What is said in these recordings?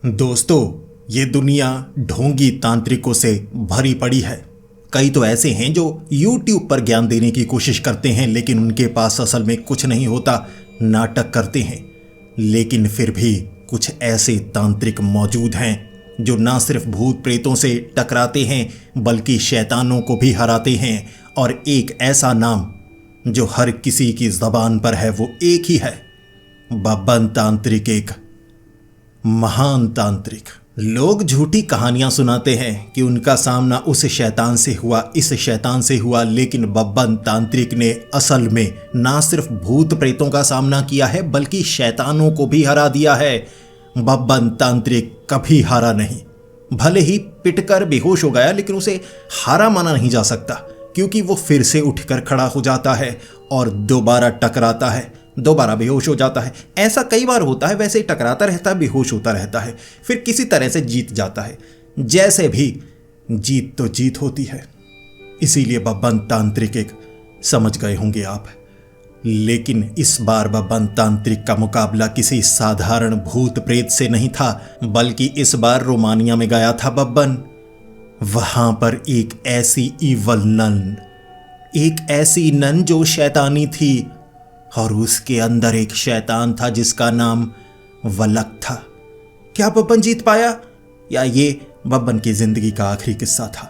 दोस्तों, ये दुनिया ढोंगी तांत्रिकों से भरी पड़ी है। कई तो ऐसे हैं जो YouTube पर ज्ञान देने की कोशिश करते हैं, लेकिन उनके पास असल में कुछ नहीं होता, नाटक करते हैं। लेकिन फिर भी कुछ ऐसे तांत्रिक मौजूद हैं जो ना सिर्फ भूत प्रेतों से टकराते हैं बल्कि शैतानों को भी हराते हैं। और एक ऐसा नाम जो हर किसी की ज़बान पर है वो एक ही है, बब्बन तांत्रिक, एक महान तांत्रिक। लोग झूठी कहानियां सुनाते हैं कि उनका सामना उस शैतान से हुआ, इस शैतान से हुआ, लेकिन बब्बन तांत्रिक ने असल में ना सिर्फ भूत प्रेतों का सामना किया है बल्कि शैतानों को भी हरा दिया है। बब्बन तांत्रिक कभी हारा नहीं। भले ही पिटकर बेहोश हो गया, लेकिन उसे हारा माना नहीं जा सकता, क्योंकि वो फिर से उठकर खड़ा हो जाता है और दोबारा टकराता है, दोबारा बेहोश हो जाता है। ऐसा कई बार होता है, वैसे ही टकराता रहता है, बेहोश होता रहता है, फिर किसी तरह से जीत जाता है। जैसे भी जीत तो जीत होती है। इसीलिए बब्बन तांत्रिक एक समझ गए होंगे आप। लेकिन इस बार बब्बन तांत्रिक का मुकाबला किसी साधारण भूत प्रेत से नहीं था, बल्कि इस बार रोमानिया में गया था बब्बन। वहां पर एक ऐसी ईवल नन, एक ऐसी नन जो शैतानी थी, और उसके अंदर एक शैतान था जिसका नाम वलक था। क्या बब्बन जीत पाया, या ये बब्बन की जिंदगी का आखिरी किस्सा था?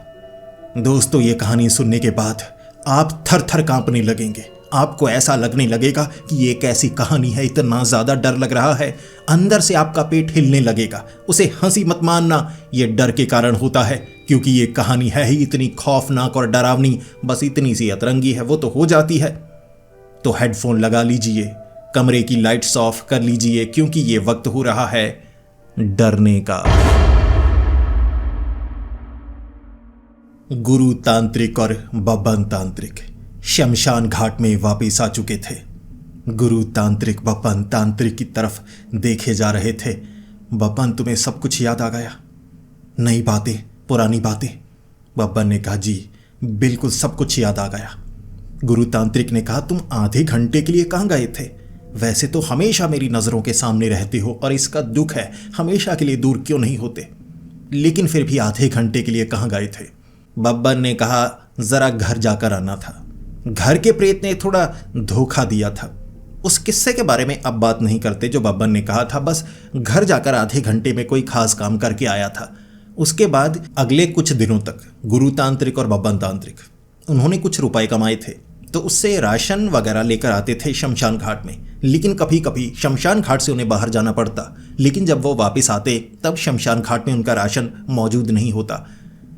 दोस्तों, ये कहानी सुनने के बाद आप थर थर कांपने लगेंगे। आपको ऐसा लगने लगेगा कि ये कैसी कहानी है, इतना ज्यादा डर लग रहा है। अंदर से आपका पेट हिलने लगेगा। उसे हंसी मत मानना, ये डर के कारण होता है, क्योंकि ये कहानी है ही इतनी खौफनाक और डरावनी। बस इतनी सी अतरंगी है, वो तो हो जाती है। तो हेडफोन लगा लीजिए, कमरे की लाइट्स ऑफ कर लीजिए, क्योंकि ये वक्त हो रहा है डरने का। गुरु तांत्रिक और बब्बन तांत्रिक शमशान घाट में वापस आ चुके थे। गुरु तांत्रिक बब्बन तांत्रिक की तरफ देखे जा रहे थे। बब्बन, तुम्हें सब कुछ याद आ गया? नई बातें, पुरानी बातें? बब्बन ने कहा, जी बिल्कुल सब कुछ याद आ गया। गुरु तांत्रिक ने कहा, तुम आधे घंटे के लिए कहाँ गए थे? वैसे तो हमेशा मेरी नज़रों के सामने रहते हो और इसका दुख है, हमेशा के लिए दूर क्यों नहीं होते, लेकिन फिर भी आधे घंटे के लिए कहाँ गए थे? बब्बन ने कहा, ज़रा घर जाकर आना था। घर के प्रेत ने थोड़ा धोखा दिया था। उस किस्से के बारे में अब बात नहीं करते जो बब्बन ने कहा था। बस घर जाकर आधे घंटे में कोई खास काम करके आया था। उसके बाद अगले कुछ दिनों तक गुरु तांत्रिक और बब्बन तांत्रिक, उन्होंने कुछ रुपए कमाए थे, तो उससे राशन वगैरह लेकर आते थे शमशान घाट में। लेकिन कभी कभी शमशान घाट से उन्हें बाहर जाना पड़ता, लेकिन जब वो वापस आते तब शमशान घाट में उनका राशन मौजूद नहीं होता।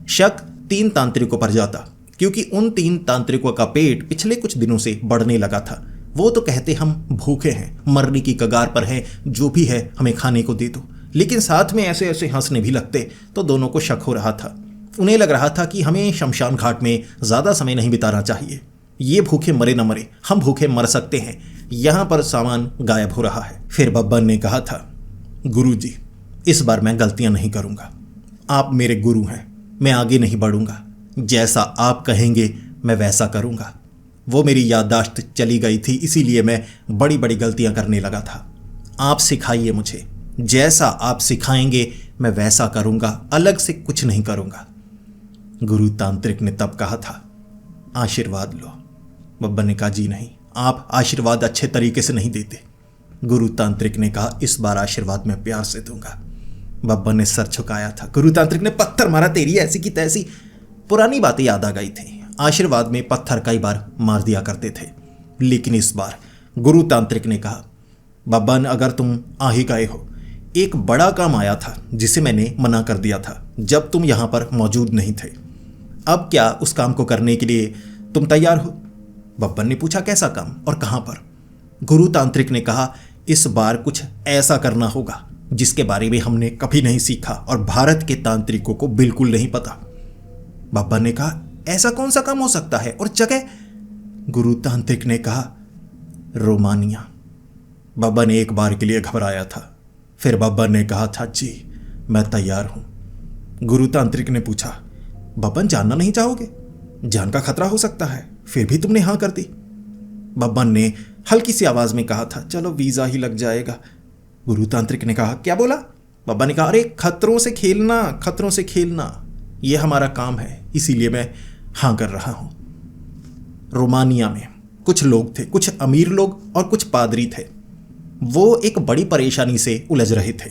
शक 3 तांत्रिकों पर जाता, क्योंकि उन 3 तांत्रिकों का पेट पिछले कुछ दिनों से बढ़ने लगा था। वो तो कहते हम भूखे हैं, मरने की कगार पर हैं, जो भी है हमें खाने को दे दो, लेकिन साथ में ऐसे ऐसे हंसने भी लगते। तो दोनों को शक हो रहा था। उन्हें लग रहा था कि हमें शमशान घाट में ज़्यादा समय नहीं बिताना चाहिए। ये भूखे मरे न मरे, हम भूखे मर सकते हैं। यहाँ पर सामान गायब हो रहा है। फिर बब्बन ने कहा था, गुरुजी, इस बार मैं गलतियाँ नहीं करूँगा। आप मेरे गुरु हैं, मैं आगे नहीं बढ़ूँगा। जैसा आप कहेंगे मैं वैसा करूँगा। वो मेरी याददाश्त चली गई थी, इसीलिए मैं बड़ी बड़ी गलतियाँ करने लगा था। आप सिखाइए मुझे, जैसा आप सिखाएंगे मैं वैसा करूँगा, अलग से कुछ नहीं करूँगा। गुरु तांत्रिक ने तब कहा था, आशीर्वाद लो। बब्बन ने कहा, जी नहीं, आप आशीर्वाद अच्छे तरीके से नहीं देते। गुरु तांत्रिक ने कहा, इस बार आशीर्वाद मैं प्यार से दूंगा। बब्बन ने सर झुकाया था। गुरु तांत्रिक ने पत्थर मारा, तेरी ऐसी की तैसी। पुरानी बातें याद आ गई थी। आशीर्वाद में पत्थर कई बार मार दिया करते थे, लेकिन इस बार गुरु तांत्रिक ने कहा, बब्बन, अगर तुम आ ही गए हो, एक बड़ा काम आया था जिसे मैंने मना कर दिया था जब तुम यहाँ पर मौजूद नहीं थे। अब क्या उस काम को करने के लिए तुम तैयार हो? बब्बन ने पूछा, कैसा काम और कहाँ पर? गुरु तांत्रिक ने कहा, इस बार कुछ ऐसा करना होगा जिसके बारे में हमने कभी नहीं सीखा और भारत के तांत्रिकों को बिल्कुल नहीं पता। बब्बन ने कहा, ऐसा कौन सा काम हो सकता है और जगह? गुरु तांत्रिक ने कहा, रोमानिया। बब्बन एक बार के लिए घबराया था। फिर बब्बन ने कहा था, जी मैं तैयार हूं। गुरु तांत्रिक ने पूछा, बब्बन, जानना नहीं चाहोगे? जान का खतरा हो सकता है, फिर भी तुमने हाँ कर दी। बब्बन ने हल्की सी आवाज में कहा था, चलो वीजा ही लग जाएगा। गुरु तांत्रिक ने कहा, क्या बोला? बाबा ने कहा, अरे खतरों से खेलना, खतरों से खेलना, ये हमारा काम है, इसीलिए मैं हाँ कर रहा हूँ। रोमानिया में कुछ लोग थे, कुछ अमीर लोग और कुछ पादरी थे। वो एक बड़ी परेशानी से उलझ रहे थे,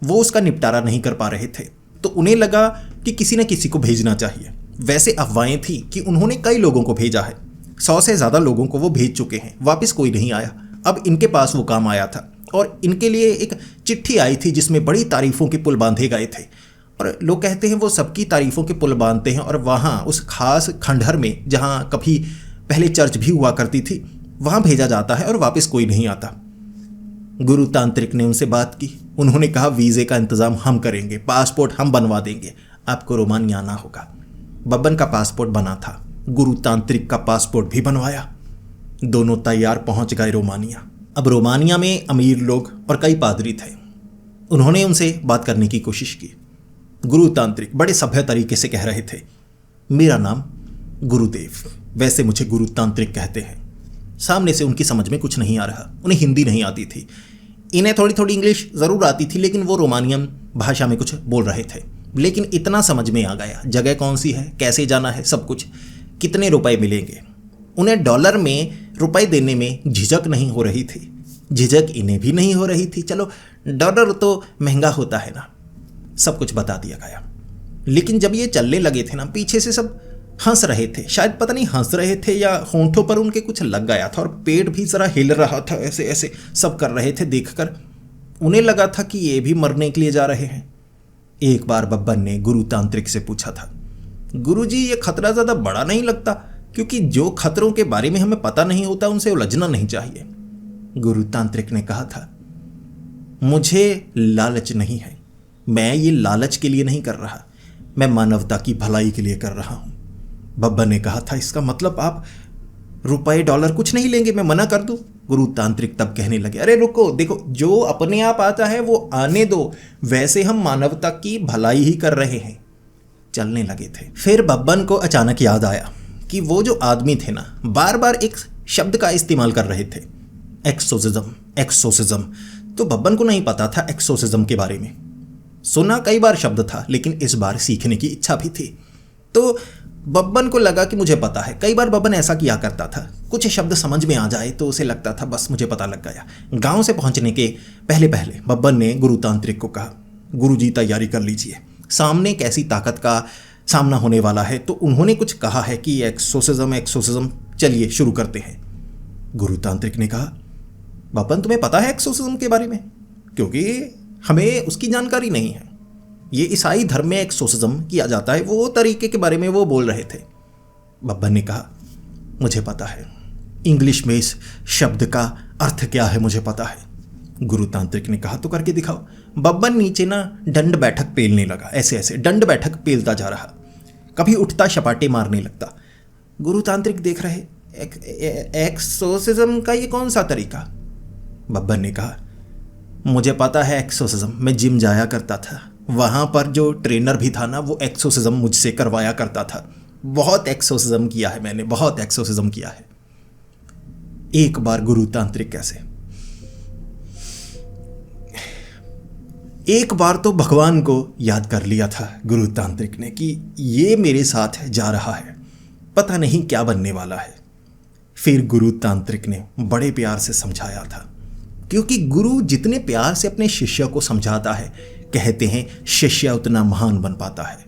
वो उसका निपटारा नहीं कर पा रहे थे, तो उन्हें लगा कि किसी न किसी को भेजना चाहिए। वैसे अफवाहें थी कि उन्होंने कई लोगों को भेजा है, 100 से ज़्यादा लोगों को वो भेज चुके हैं, वापस कोई नहीं आया। अब इनके पास वो काम आया था और इनके लिए एक चिट्ठी आई थी जिसमें बड़ी तारीफ़ों के पुल बांधे गए थे। और लोग कहते हैं वो सबकी तारीफ़ों के पुल बांधते हैं और वहाँ उस खास खंडहर में, जहाँ कभी पहले चर्च भी हुआ करती थी, वहाँ भेजा जाता है और वापस कोई नहीं आता। गुरु तांत्रिक ने उनसे बात की। उन्होंने कहा, वीज़े का इंतज़ाम हम करेंगे, पासपोर्ट हम बनवा देंगे, आपको रोमानिया आना होगा। बब्बन का पासपोर्ट बना था, गुरु तांत्रिक का पासपोर्ट भी बनवाया। दोनों तैयार पहुंच गए रोमानिया। अब रोमानिया में अमीर लोग और कई पादरी थे। उन्होंने उनसे बात करने की कोशिश की। गुरु तांत्रिक बड़े सभ्य तरीके से कह रहे थे, मेरा नाम गुरुदेव, वैसे मुझे गुरु तांत्रिक कहते हैं। सामने से उनकी समझ में कुछ नहीं आ रहा, उन्हें हिंदी नहीं आती थी। इन्हें थोड़ी थोड़ी इंग्लिश ज़रूर आती थी, लेकिन वो रोमानियन भाषा में कुछ बोल रहे थे। लेकिन इतना समझ में आ गया, जगह कौन सी है, कैसे जाना है, सब कुछ, कितने रुपए मिलेंगे। उन्हें डॉलर में रुपए देने में झिझक नहीं हो रही थी, झिझक इन्हें भी नहीं हो रही थी। चलो डॉलर तो महंगा होता है ना, सब कुछ बता दिया गया। लेकिन जब ये चलने लगे थे ना, पीछे से सब हंस रहे थे, शायद पता नहीं हंस रहे थे या होंठों पर उनके कुछ लग गया था और पेट भी जरा हिल रहा था, ऐसे ऐसे सब कर रहे थे। देखकर उन्हें लगा था कि ये भी मरने के लिए जा रहे हैं। एक बार बब्बन ने गुरु तांत्रिक से पूछा था, गुरुजी ये खतरा ज़्यादा बड़ा नहीं लगता? क्योंकि जो खतरों के बारे में हमें पता नहीं होता उनसे उलझना नहीं चाहिए। गुरु तांत्रिक ने कहा था, मुझे लालच नहीं है, मैं ये लालच के लिए नहीं कर रहा, मैं मानवता की भलाई के लिए कर रहा हूं। बब्बन ने कहा था, इसका मतलब आप रुपए डॉलर कुछ नहीं लेंगे, मैं मना कर दूं? गुरु तांत्रिक तब कहने लगे, अरे रुको, देखो जो अपने आप आता है वो आने दो, वैसे हम मानवता की भलाई ही कर रहे हैं। चलने लगे थे। फिर बब्बन को अचानक याद आया कि वो जो आदमी थे ना, बार बार एक शब्द का इस्तेमाल कर रहे थे, एक्सोसिज्म, एक्सोसिज्म। तो बब्बन को नहीं पता था एक्सोसिज्म के बारे में, सुना कई बार शब्द था, लेकिन इस बार सीखने की इच्छा भी थी। तो बब्बन को लगा कि मुझे पता है। कई बार बब्बन ऐसा किया करता था, कुछ शब्द समझ में आ जाए तो उसे लगता था बस मुझे पता लग गया। गांव से पहुंचने के पहले पहले बब्बन ने गुरु तांत्रिक को कहा, गुरुजी तैयारी कर लीजिए, सामने कैसी ताकत का सामना होने वाला है। तो उन्होंने कुछ कहा है कि एक्सोसिज्म, एक्सोसिज्म, चलिए शुरू करते हैं। गुरु तांत्रिक ने कहा, बब्बन तुम्हें पता है एक्सोसिज्म के बारे में? क्योंकि हमें उसकी जानकारी नहीं है। ये ईसाई धर्म में एक्सोसिज्म किया जाता है, वो तरीके के बारे में वो बोल रहे थे। बब्बन ने कहा, मुझे पता है, इंग्लिश में इस शब्द का अर्थ क्या है मुझे पता है। गुरु तांत्रिक ने कहा, तो करके दिखाओ। बब्बन नीचे ना दंड बैठक पेलने लगा, ऐसे ऐसे दंड बैठक पेलता जा रहा, कभी उठता शपाटे मारने लगता। गुरु तांत्रिक देख रहे, एक्सोसिज्म का ये कौन सा तरीका? बब्बन ने कहा, मुझे पता है एक्सोसिज्म, मैं जिम जाया करता था, वहाँ पर जो ट्रेनर भी था ना, वो एक्सोसिज्म मुझसे करवाया करता था। बहुत एक्सोसिज्म किया है मैंने, बहुत एक्सोसिज्म किया है। एक बार गुरु तांत्रिक कैसे, एक बार तो भगवान को याद कर लिया था गुरु तांत्रिक ने कि ये मेरे साथ जा रहा है, पता नहीं क्या बनने वाला है। फिर गुरु तांत्रिक ने बड़े प्यार से समझाया था, क्योंकि गुरु जितने प्यार से अपने शिष्य को समझाता है, कहते हैं शिष्य उतना महान बन पाता है।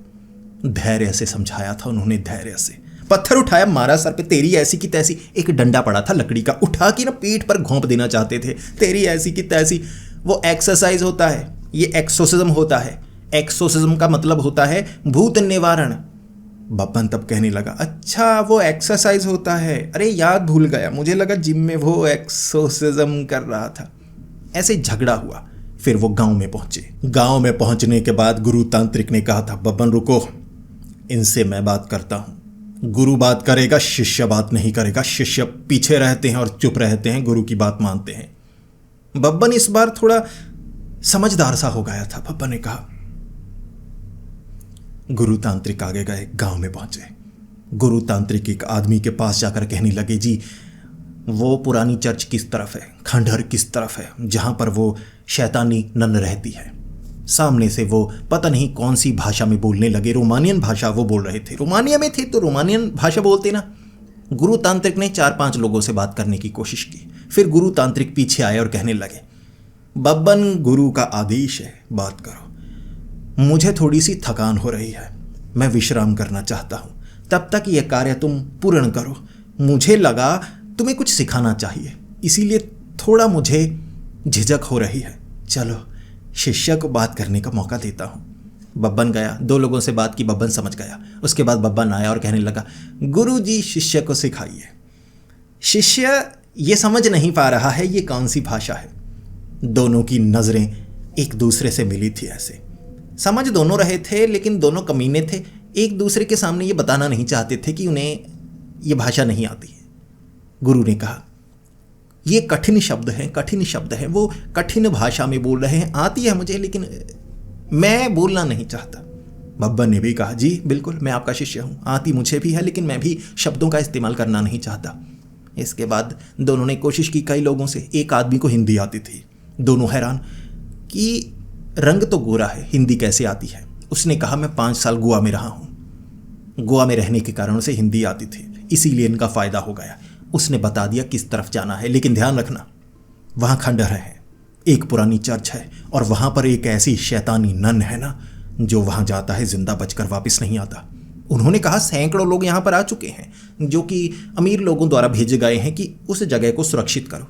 धैर्य से समझाया था उन्होंने, धैर्य से। पत्थर उठाया, मारा सर पे, तेरी ऐसी की तैसी। एक डंडा पड़ा था लकड़ी का, उठा के ना पीठ पर घोंप देना चाहते थे, तेरी ऐसी की तैसी। वो एक्सरसाइज होता है, ये एक्सोसिज्म होता है। एक्सोसिज्म का मतलब होता है भूत निवारण। बब्बन तब कहने लगा, अच्छा वो एक्सरसाइज होता है, अरे याद भूल गया, मुझे लगा जिम में वो एक्सोसिज्म कर रहा था। ऐसे झगड़ा हुआ। फिर वो गांव में पहुंचे। गांव में पहुंचने के बाद गुरु तांत्रिक ने कहा था, बब्बन रुको, इनसे मैं बात करता हूं। गुरु बात करेगा, शिष्य बात नहीं करेगा। शिष्य पीछे रहते हैं और चुप रहते हैं, गुरु की बात मानते हैं। बब्बन इस बार थोड़ा समझदार सा हो गया था। बब्बन ने कहा, गुरु तांत्रिक आगे गए, गांव में पहुंचे। गुरु तांत्रिक एक आदमी के पास जाकर कहने लगे, जी वो पुरानी चर्च किस तरफ है, खंडहर किस तरफ है, जहां पर वो शैतानी नन रहती है? सामने से वो पता नहीं कौन सी भाषा में बोलने लगे। रोमानियन भाषा वो बोल रहे थे। रोमानिया में थे तो रोमानियन भाषा बोलते ना। गुरु तांत्रिक ने 4-5 लोगों से बात करने की कोशिश की। फिर गुरु तांत्रिक पीछे आए और कहने लगे, बब्बन, गुरु का आदेश है, बात करो। मुझे थोड़ी सी थकान हो रही है, मैं विश्राम करना चाहता हूँ। तब तक यह कार्य तुम पूर्ण करो। मुझे लगा तुम्हें कुछ सिखाना चाहिए, इसीलिए थोड़ा मुझे झिझक हो रही है। चलो शिष्य को बात करने का मौका देता हूँ। बब्बन गया, 2 लोगों से बात की, बब्बन समझ गया। उसके बाद बब्बन आया और कहने लगा, गुरु जी शिष्य को सिखाइए। शिष्य ये समझ नहीं पा रहा है ये कौन सी भाषा है। दोनों की नज़रें एक दूसरे से मिली थी। ऐसे समझ दोनों रहे थे, लेकिन दोनों कमीने थे। एक दूसरे के सामने ये बताना नहीं चाहते थे कि उन्हें ये भाषा नहीं आती है। गुरु ने कहा, ये कठिन शब्द हैं, कठिन शब्द हैं। वो कठिन भाषा में बोल रहे हैं, आती है मुझे, लेकिन मैं बोलना नहीं चाहता। बब्बन ने भी कहा, जी बिल्कुल, मैं आपका शिष्य हूँ, आती मुझे भी है, लेकिन मैं भी शब्दों का इस्तेमाल करना नहीं चाहता। इसके बाद दोनों ने कोशिश की कई लोगों से। एक आदमी को हिंदी आती थी। दोनों हैरान कि रंग तो गोरा है, हिंदी कैसे आती है। उसने कहा, मैं 5 साल गोवा में रहा हूँ, गोवा में रहने के कारण से हिंदी आती थी, इसीलिए इनका फ़ायदा हो गया। उसने बता दिया किस तरफ जाना है, लेकिन ध्यान रखना वहाँ खंडहर है, एक पुरानी चर्च है, और वहाँ पर एक ऐसी शैतानी नन है ना, जो वहाँ जाता है जिंदा बचकर वापस नहीं आता। उन्होंने कहा, सैकड़ों लोग यहाँ पर आ चुके हैं, जो कि अमीर लोगों द्वारा भेजे गए हैं कि उस जगह को सुरक्षित करो।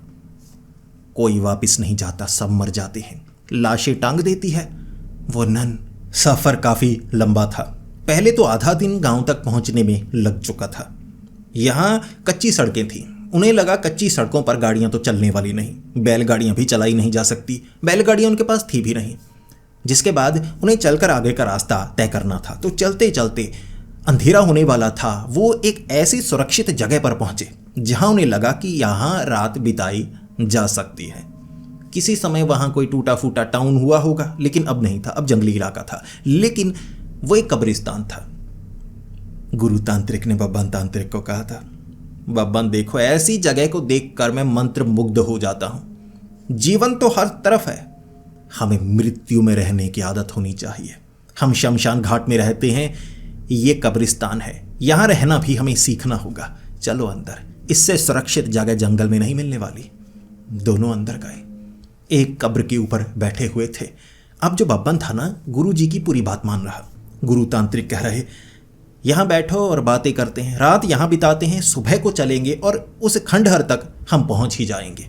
कोई वापस नहीं जाता, सब मर जाते हैं, लाशें टांग देती है वो नन। सफ़र काफ़ी लंबा था। पहले तो आधा दिन गांव तक पहुंचने में लग चुका था। यहाँ कच्ची सड़कें थीं। उन्हें लगा कच्ची सड़कों पर गाड़ियां तो चलने वाली नहीं, बैलगाड़ियां भी चलाई नहीं जा सकती। बैलगाड़ियां उनके पास थी भी नहीं। जिसके बाद उन्हें चलकर आगे का रास्ता तय करना था। तो चलते चलते अंधेरा होने वाला था। वो एक ऐसी सुरक्षित जगह पर पहुंचे जहां उन्हें लगा कि यहाँ रात बिताई जा सकती है। किसी समय वहाँ कोई टूटा फूटा टाउन हुआ होगा, लेकिन अब नहीं था, अब जंगली इलाका था। लेकिन वो एक कब्रिस्तान था। गुरु तांत्रिक ने बब्बन तांत्रिक को कहा था, बब्बन देखो, ऐसी जगह को देखकर मैं मंत्र मुग्ध हो जाता हूँ। जीवन तो हर तरफ है, हमें मृत्यु में रहने की आदत होनी चाहिए। हम शमशान घाट में रहते हैं, ये कब्रिस्तान है, यहाँ रहना भी हमें सीखना होगा। चलो अंदर, इससे सुरक्षित जगह जंगल में नहीं मिलने वाली। दोनों अंदर गए, एक कब्र के ऊपर बैठे हुए थे। अब जो बब्बन था ना, गुरु जी की पूरी बात मान रहा। गुरु तांत्रिक कह रहे, यहाँ बैठो और बातें करते हैं, रात यहाँ बिताते हैं, सुबह को चलेंगे और उस खंडहर तक हम पहुँच ही जाएंगे।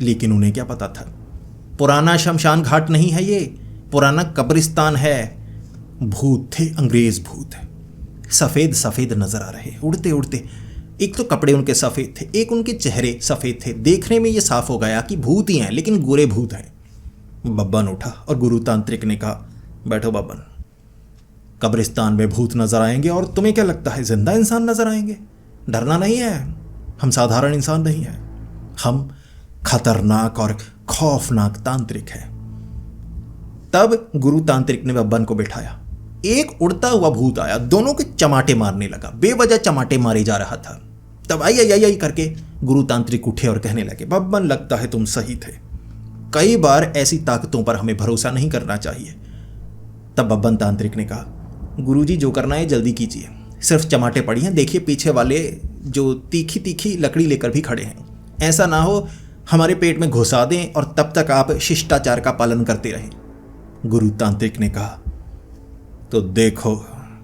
लेकिन उन्हें क्या पता था, पुराना शमशान घाट नहीं है ये, पुराना कब्रिस्तान है। भूत थे, अंग्रेज भूत। सफ़ेद सफ़ेद नजर आ रहे, उड़ते उड़ते। एक तो कपड़े उनके सफ़ेद थे, एक उनके चेहरे सफ़ेद थे। देखने में ये साफ हो गया कि भूत ही हैं, लेकिन गोरे भूत हैं। बब्बन उठा और गुरु तांत्रिक ने कहा, बैठो बब्बन, कब्रिस्तान में भूत नजर आएंगे और तुम्हें क्या लगता है जिंदा इंसान नजर आएंगे? डरना नहीं है, हम साधारण इंसान नहीं हैं, हम खतरनाक और खौफनाक तांत्रिक हैं। तब गुरु तांत्रिक ने बब्बन को बिठाया। एक उड़ता हुआ भूत आया, दोनों के चमाटे मारने लगा, बेवजह चमाटे मारे जा रहा था। तब आई आई आई करके गुरु तांत्रिक उठे और कहने लगे, बब्बन लगता है तुम सही थे, कई बार ऐसी ताकतों पर हमें भरोसा नहीं करना चाहिए। तब बब्बन तांत्रिक ने कहा, गुरुजी जो करना है जल्दी कीजिए, सिर्फ चमाटे पड़ी हैं, देखिए पीछे वाले जो तीखी तीखी लकड़ी लेकर भी खड़े हैं, ऐसा ना हो हमारे पेट में घुसा दें और तब तक आप शिष्टाचार का पालन करते रहें। गुरु तांत्रिक ने कहा, तो देखो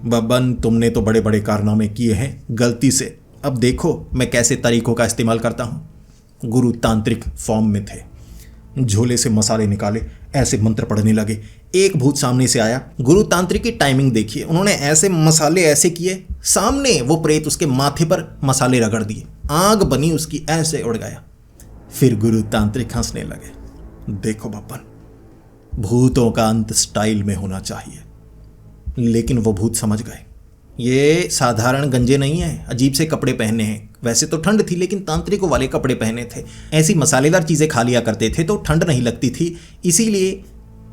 बब्बन, तुमने तो बड़े बड़े कारनामे किए हैं गलती से, अब देखो मैं कैसे तरीकों का इस्तेमाल करता हूँ। गुरु तांत्रिक फॉर्म में थे, झोले से मसाले निकाले, ऐसे मंत्र पढ़ने लगे। एक भूत सामने से आया, गुरु तांत्रिक की टाइमिंग देखिए, उन्होंने ऐसे मसाले ऐसे किए, सामने वो प्रेत उसके माथे पर मसाले रगड़ दिए, आग बनी उसकी, ऐसे उड़ गया। फिर गुरु तांत्रिक हंसने लगे, देखो बब्बन, भूतों का अंत स्टाइल में होना चाहिए। लेकिन वो भूत समझ गए, ये साधारण गंजे नहीं हैं, अजीब से कपड़े पहने हैं। वैसे तो ठंड थी, लेकिन तांत्रिकों वाले कपड़े पहने थे। ऐसी मसालेदार चीज़ें खा लिया करते थे तो ठंड नहीं लगती थी, इसीलिए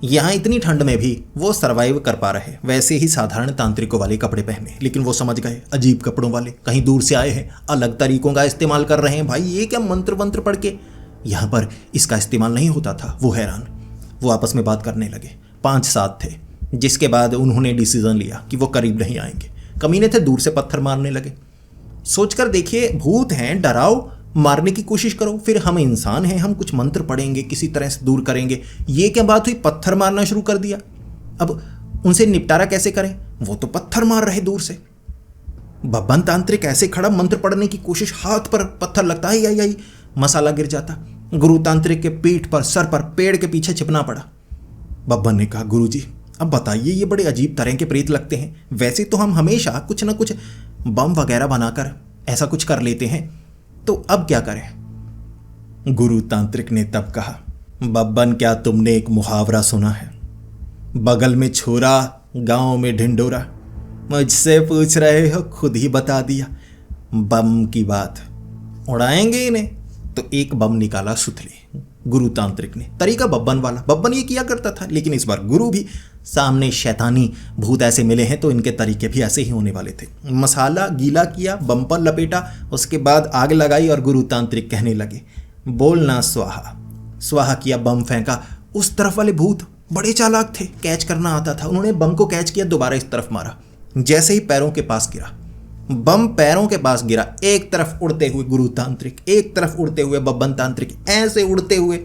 यहाँ इतनी ठंड में भी वो सरवाइव कर पा रहे। वैसे ही साधारण तांत्रिकों वाले कपड़े पहने, लेकिन वो समझ गए, अजीब कपड़ों वाले, कहीं दूर से आए हैं, अलग तरीकों का इस्तेमाल कर रहे हैं। भाई ये क्या मंत्र वंत्र पढ़ के, यहाँ पर इसका इस्तेमाल नहीं होता था। वो हैरान, वो आपस में बात करने लगे। 5-7 थे, जिसके बाद उन्होंने डिसीजन लिया कि वो करीब नहीं आएंगे। कमीने थे, दूर से पत्थर मारने लगे। सोचकर देखिए, भूत हैं, डराओ, मारने की कोशिश करो, फिर हम इंसान हैं, हम कुछ मंत्र पढ़ेंगे, किसी तरह से दूर करेंगे। ये क्या बात हुई, पत्थर मारना शुरू कर दिया। अब उनसे निपटारा कैसे करें, वो तो पत्थर मार रहे दूर से। बब्बन तांत्रिक ऐसे खड़ा, मंत्र पढ़ने की कोशिश, हाथ पर पत्थर लगता है, यही मसाला गिर जाता। गुरु तांत्रिक के पीठ पर, सर पर, पेड़ के पीछे छिपना पड़ा। बब्बन ने कहा, गुरुजी अब बताइए, ये बड़े अजीब तरह के प्रेत लगते हैं। वैसे तो हम हमेशा कुछ ना कुछ बम वगैरह बनाकर ऐसा कुछ कर लेते हैं, तो अब क्या करें। गुरु तांत्रिक ने तब कहा, बब्बन क्या तुमने एक मुहावरा सुना है, बगल में छोरा गांव में ढिंडोरा। मुझसे पूछ रहे हो, खुद ही बता दिया। बम की बात, उड़ाएंगे इन्हें। तो एक बम निकाला सुथले गुरु तांत्रिक ने, तरीका बब्बन वाला। बब्बन ये किया करता था, लेकिन इस बार गुरु भी सामने शैतानी भूत ऐसे मिले हैं तो इनके तरीके भी ऐसे ही होने वाले थे। मसाला गीला किया, बम पर लपेटा, उसके बाद आग लगाई और गुरु तांत्रिक कहने लगे, बोलना स्वाहा। स्वाहा किया, बम फेंका। उस तरफ वाले भूत बड़े चालाक थे, कैच करना आता था। उन्होंने बम को कैच किया, दोबारा इस तरफ मारा। जैसे ही पैरों के पास गिरा, बम पैरों के पास गिरा, एक तरफ उड़ते हुए गुरु तांत्रिक, एक तरफ उड़ते हुए बब्बन तांत्रिक, ऐसे उड़ते हुए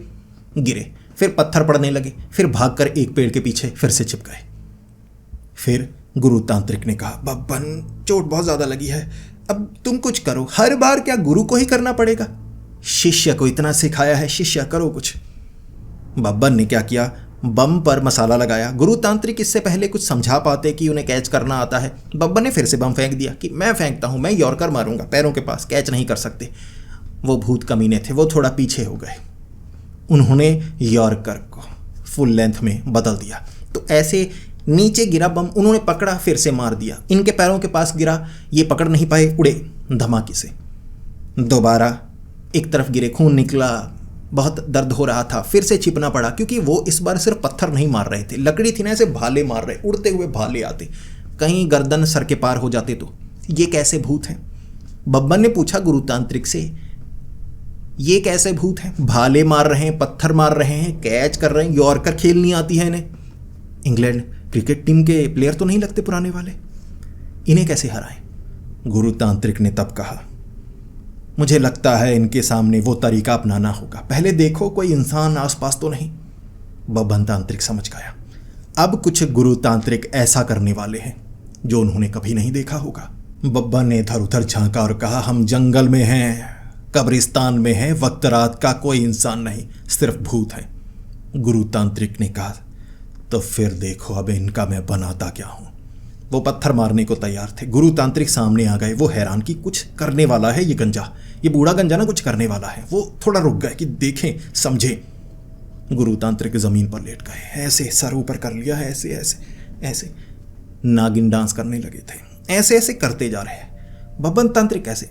गिरे। फिर पत्थर पड़ने लगे, फिर भागकर एक पेड़ के पीछे फिर से छिप गए। फिर गुरु तांत्रिक ने कहा, बब्बन चोट बहुत ज्यादा लगी है, अब तुम कुछ करो। हर बार क्या गुरु को ही करना पड़ेगा, शिष्य को इतना सिखाया है, शिष्य करो कुछ। बब्बन ने क्या किया, बम पर मसाला लगाया। गुरु तांत्रिक इससे पहले कुछ समझा पाते कि उन्हें कैच करना आता है। बब्बन ने फिर से बम फेंक दिया कि मैं फेंकता हूं, मैं यॉर्कर मारूंगा, पैरों के पास, कैच नहीं कर सकते। वो भूत कमीने थे, वो थोड़ा पीछे हो गए। उन्होंने यॉर्कर को फुल लेंथ में बदल दिया, तो ऐसे नीचे गिरा बम, उन्होंने पकड़ा, फिर से मार दिया। इनके पैरों के पास गिरा, ये पकड़ नहीं पाए, उड़े धमाके से। दोबारा एक तरफ गिरे, खून निकला, बहुत दर्द हो रहा था। फिर से छिपना पड़ा, क्योंकि वो इस बार सिर्फ पत्थर नहीं मार रहे थे, लकड़ी थी ना, ऐसे भाले मार रहे, उड़ते हुए भाले आते, कहीं गर्दन सर के पार हो जाते। तो ये कैसे भूत हैं। बब्बन ने पूछा गुरु तांत्रिक से, ये कैसे भूत हैं, भाले मार रहे हैं, पत्थर मार रहे हैं, कैच कर रहे हैं, यॉर्कर खेलनी आती है इन्हें, इंग्लैंड क्रिकेट टीम के प्लेयर तो नहीं लगते पुराने वाले, इन्हें कैसे हराएं। गुरु तांत्रिक ने तब कहा, मुझे लगता है इनके सामने वो तरीका अपनाना होगा, पहले देखो कोई इंसान आसपास तो नहीं। बब्बन तांत्रिक समझ गया, अब कुछ गुरु तांत्रिक ऐसा करने वाले हैं जो उन्होंने कभी नहीं देखा होगा। बब्बन ने इधर उधर झांका और कहा, हम जंगल में हैं, कब्रिस्तान में हैं, वक्त रात का, कोई इंसान नहीं, सिर्फ भूत है। गुरु तांत्रिक ने कहा, तो फिर देखो अब इनका मैं बनाता क्या हूं। वो पत्थर मारने को तैयार थे। गुरु तांत्रिक सामने आ गए, वो हैरान कि कुछ करने वाला है ये गंजा, ये बूढ़ा गंजा ना कुछ करने वाला है। वो थोड़ा रुक गए कि देखें, समझे। गुरु तांत्रिक जमीन पर लेट गए, ऐसे सर ऊपर कर लिया, ऐसे ऐसे ऐसे नागिन डांस करने लगे थे, ऐसे ऐसे करते जा रहे हैं। बब्बन तांत्रिक ऐसे,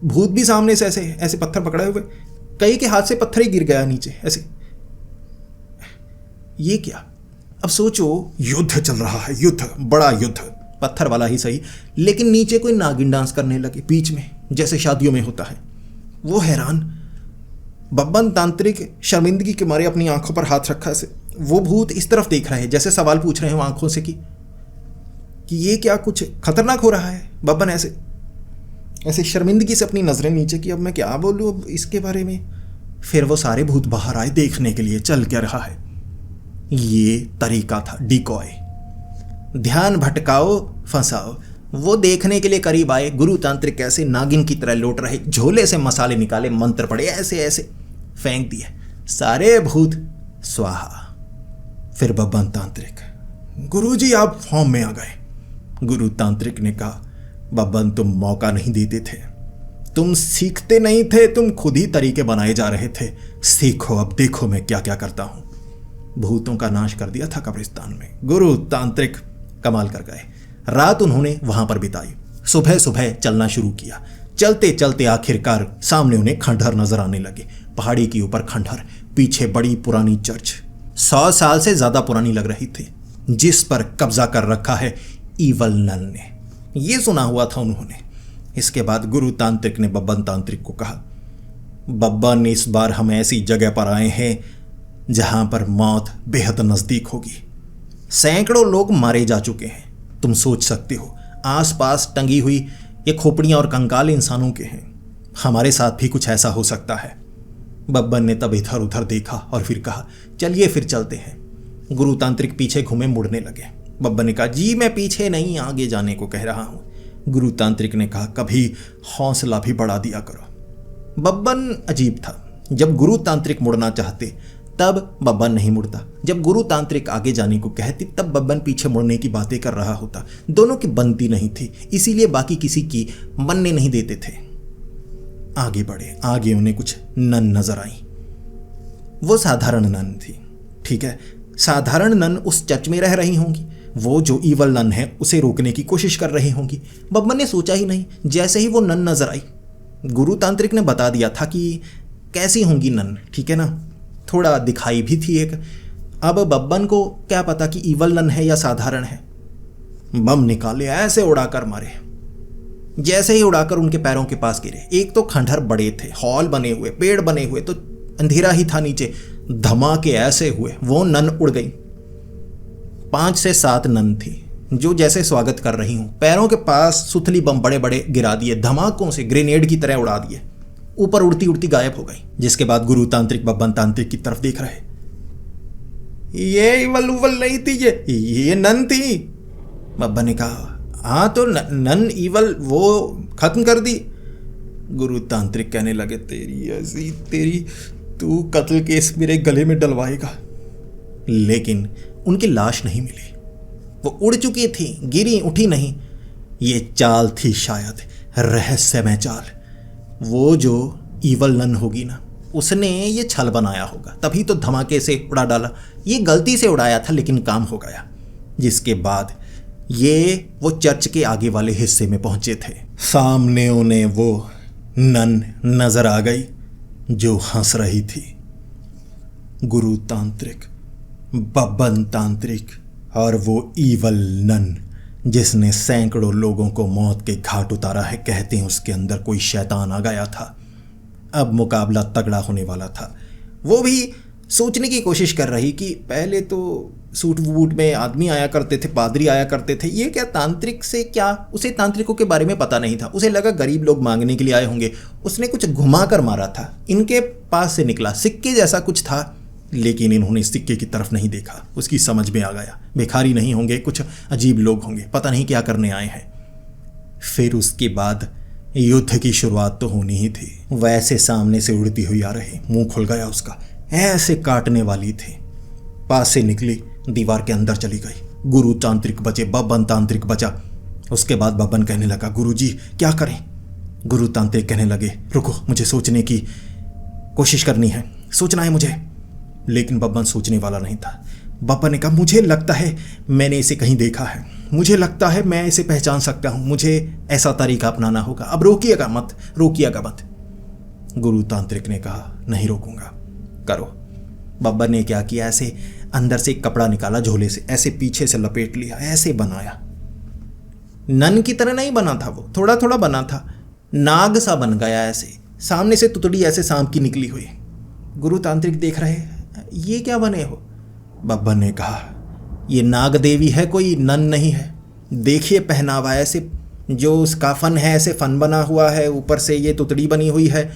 भूत भी सामने से ऐसे ऐसे पत्थर पकड़े हुए, कई के हाथ से पत्थर ही गिर गया नीचे ऐसे। ये क्या, अब सोचो, युद्ध चल रहा है, युद्ध, बड़ा युद्ध, पत्थर वाला ही सही, लेकिन नीचे कोई नागिन डांस करने लगे बीच में, जैसे शादियों में होता है। वो हैरान। बब्बन तांत्रिक शर्मिंदगी के मारे अपनी आंखों पर हाथ रखा से, वो भूत इस तरफ देख रहे हैं, जैसे सवाल पूछ रहे हो आंखों से कि ये क्या कुछ खतरनाक हो रहा है। बब्बन ऐसे ऐसे शर्मिंदगी से अपनी नजरें नीचे की, अब मैं क्या बोलूं अब इसके बारे में। फिर वो सारे भूत बाहर आए देखने के लिए, चल क्या रहा है। ये तरीका था, डिकॉय, ध्यान भटकाओ फंसाओ। वो देखने के लिए करीब आए। गुरु तांत्रिक कैसे नागिन की तरह लौट रहे, झोले से मसाले निकाले, मंत्र पड़े, ऐसे ऐसे फेंक दिए, सारे भूत स्वाहा। फिर बब्बन तांत्रिक, गुरुजी आप फॉर्म में आ गए। गुरु तांत्रिक ने कहा, बब्बन तुम मौका नहीं देते थे, तुम सीखते नहीं थे, तुम खुद ही तरीके बनाए जा रहे थे। सीखो, अब देखो मैं क्या क्या करता हूं। भूतों का नाश कर दिया था कब्रिस्तान में। गुरु तांत्रिक कमाल कर गए। रात उन्होंने वहां पर बिताई, सुबह सुबह चलना शुरू किया। चलते चलते आखिरकार सामने उन्हें खंडहर नजर आने लगे। पहाड़ी के ऊपर खंडहर, पीछे बड़ी पुरानी चर्च, 100 साल से ज्यादा पुरानी लग रही थी, जिस पर कब्जा कर रखा है ईवल नन ने। ये सुना हुआ था उन्होंने। इसके बाद गुरु तांत्रिक ने बब्बन तांत्रिक को कहा, बब्बन इस बार हम ऐसी जगह पर आए हैं जहां पर मौत बेहद नजदीक होगी। सैकड़ों लोग मारे जा चुके हैं। तुम सोच सकते हो, आसपास टंगी हुई ये खोपड़ियां और कंकाल इंसानों के हैं। हमारे साथ भी कुछ ऐसा हो सकता है। बब्बन ने तब इधर उधर देखा और फिर कहा, चलिए फिर चलते हैं। गुरु तांत्रिक पीछे घूमे मुड़ने लगे। बब्बन ने कहा, जी मैं पीछे नहीं आगे जाने को कह रहा हूं। गुरु तांत्रिक ने कहा, कभी हौसला भी बढ़ा दिया करो। बब्बन अजीब था। जब गुरु तांत्रिक मुड़ना चाहते तब बब्बन नहीं मुड़ता, जब गुरु तांत्रिक आगे जाने को कहती तब बब्बन पीछे मुड़ने की बातें कर रहा होता। दोनों की बनती नहीं थी, इसीलिए बाकी किसी की बनने नहीं देते थे। आगे बढ़े। आगे उन्हें कुछ नन नजर आई। वो साधारण नन थी। ठीक है, साधारण नन उस चर्च में रह रही होंगी। वो जो ईवल नन है उसे रोकने की कोशिश कर रही होंगी। बब्बन ने सोचा ही नहीं। जैसे ही वो नन नजर आई, गुरु तांत्रिक ने बता दिया था कि कैसी होंगी नन, ठीक है ना, थोड़ा दिखाई भी थी एक। अब बब्बन को क्या पता कि ईवल नन है या साधारण है। बम निकाले, ऐसे उड़ाकर मारे। जैसे ही उड़ाकर उनके पैरों के पास गिरे, एक तो खंडहर बड़े थे, हॉल बने हुए, पेड़ बने हुए, तो अंधेरा ही था नीचे। धमाके ऐसे हुए, वो नन उड़ गई। 5 से 7 नन थी जो जैसे स्वागत कर रही हूं, पैरों के पास सुतली बम बड़े बड़े गिरा दिए, धमाकों से ग्रेनेड की तरह उड़ा दिए, ऊपर उड़ती उड़ती गायब हो गई। जिसके बाद गुरु तांत्रिक बब्बन तांत्रिक की तरफ देख रहे। ये इवल उवल नहीं थी, ये नन थी। बब्बन ने कहा, हाँ तो नन ईवल वो खत्म कर दी। गुरु तांत्रिक कहने लगे, तेरी तू कत्ल केस मेरे गले में डलवाएगा। लेकिन उनकी लाश नहीं मिली। वो उड़ चुकी थी, गिरी उठी नहीं। ये चाल थी शायद, रहस्यमय चाल। वो जो ईवल नन होगी ना, उसने ये छल बनाया होगा, तभी तो धमाके से उड़ा डाला। ये गलती से उड़ाया था लेकिन काम हो गया। जिसके बाद ये वो चर्च के आगे वाले हिस्से में पहुंचे थे। सामने उन्हें वो नन नजर आ गई जो हंस रही थी। गुरु तांत्रिक, बब्बन तांत्रिक और वो ईवल नन जिसने सैकड़ों लोगों को मौत के घाट उतारा है। कहते हैं उसके अंदर कोई शैतान आ गया था। अब मुकाबला तगड़ा होने वाला था। वो भी सोचने की कोशिश कर रही कि पहले तो सूट वूट में आदमी आया करते थे, पादरी आया करते थे, ये क्या तांत्रिक से क्या। उसे तांत्रिकों के बारे में पता नहीं था। उसे लगा गरीब लोग मांगने के लिए आए होंगे। उसने कुछ घुमा कर मारा था, इनके पास से निकला, सिक्के जैसा कुछ था। लेकिन इन्होंने सिक्के की तरफ नहीं देखा। उसकी समझ में आ गया भिखारी नहीं होंगे, कुछ अजीब लोग होंगे, पता नहीं क्या करने आए हैं। फिर उसके बाद युद्ध की शुरुआत तो होनी ही थी। वैसे सामने से उड़ती हुई आ रही, मुंह खुल गया उसका, ऐसे काटने वाली थी। पास से निकली, दीवार के अंदर चली गई। गुरु तांत्रिक बचे, बब्बन तांत्रिक बचा। उसके बाद बब्बन कहने लगा, गुरुजी क्या करें। गुरु तांत्रिक कहने लगे, रुको, मुझे सोचने की कोशिश करनी है, सोचना है मुझे। लेकिन बब्बन सोचने वाला नहीं था। बब्बन ने कहा, मुझे लगता है मैंने इसे कहीं देखा है, मुझे लगता है मैं इसे पहचान सकता हूं, मुझे ऐसा तरीका अपनाना होगा। अब रोकिएगा मत, रोकिएगा मत। गुरु तांत्रिक ने कहा, नहीं रोकूंगा, करो। बब्बन ने क्या किया, ऐसे अंदर से एक कपड़ा निकाला झोले से, ऐसे पीछे से लपेट लिया, ऐसे बनाया। नन की तरह नहीं बना था वो, थोड़ा थोड़ा बना था, नाग सा बन गया। ऐसे सामने से तुतड़ी ऐसे सांप की निकली हुई। गुरु तांत्रिक देख रहे, ये क्या बने हो। बब्बन ने कहा, ये नाग देवी है, कोई नन नहीं है। देखिए पहनावा, ऐसे जो उसका फन है, ऐसे फन बना हुआ है, ऊपर से ये तुतड़ी बनी हुई है,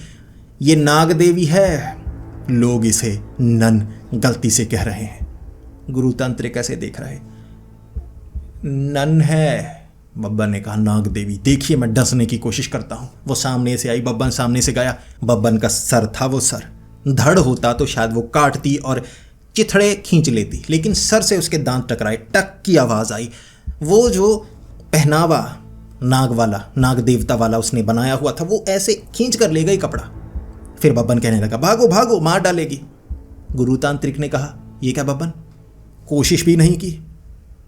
ये नाग देवी है। लोग इसे नन गलती से कह रहे हैं। गुरु तांत्रिक कैसे देख रहे, नन है। बब्बन ने कहा, नाग देवी। देखिए मैं डसने की कोशिश करता हूं। वो सामने से आई, बब्बन सामने से गया। बब्बन का सर था वो सर, धड़ होता तो शायद वो काटती और चिथड़े खींच लेती, लेकिन सर से उसके दांत टकराए, टक की आवाज आई। वो जो पहनावा नाग वाला, नाग देवता वाला उसने बनाया हुआ था, वो ऐसे खींच कर ले गई कपड़ा। फिर बब्बन कहने लगा, भागो भागो, मार डालेगी। गुरु तांत्रिक ने कहा, ये क्या बब्बन, कोशिश भी नहीं की।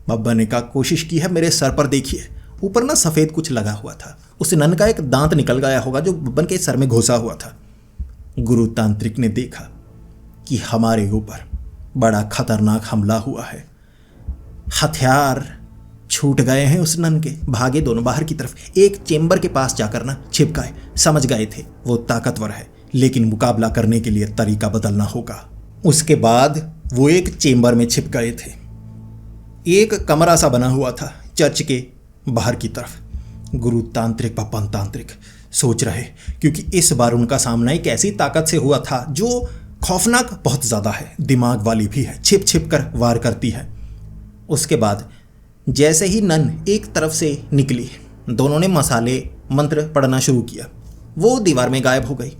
बब्बन ने कहा, कोशिश की है, मेरे सर पर देखिए, ऊपर ना सफ़ेद कुछ लगा हुआ था। उस नन का एक दांत निकल गया होगा जो बब्बन के सर में घुसा हुआ था। गुरु तांत्रिक ने देखा कि हमारे ऊपर बड़ा खतरनाक हमला हुआ है। हथियार छूट गए हैं उस नन के। भागे दोनों बाहर की तरफ, एक चेंबर के पास जाकर ना छिप गए। समझ गए थे वो ताकतवर है, लेकिन मुकाबला करने के लिए तरीका बदलना होगा। उसके बाद वो एक चेम्बर में छिप गए थे। एक कमरा सा बना हुआ था चर्च के बाहर की तरफ। गुरु तांत्रिक बब्बन तांत्रिक सोच रहे, क्योंकि इस बार उनका सामना एक ऐसी ताकत से हुआ था जो खौफनाक बहुत ज़्यादा है, दिमाग वाली भी है, छिप छिप कर वार करती है। उसके बाद जैसे ही नन एक तरफ से निकली, दोनों ने मसाले मंत्र पढ़ना शुरू किया। वो दीवार में गायब हो गई।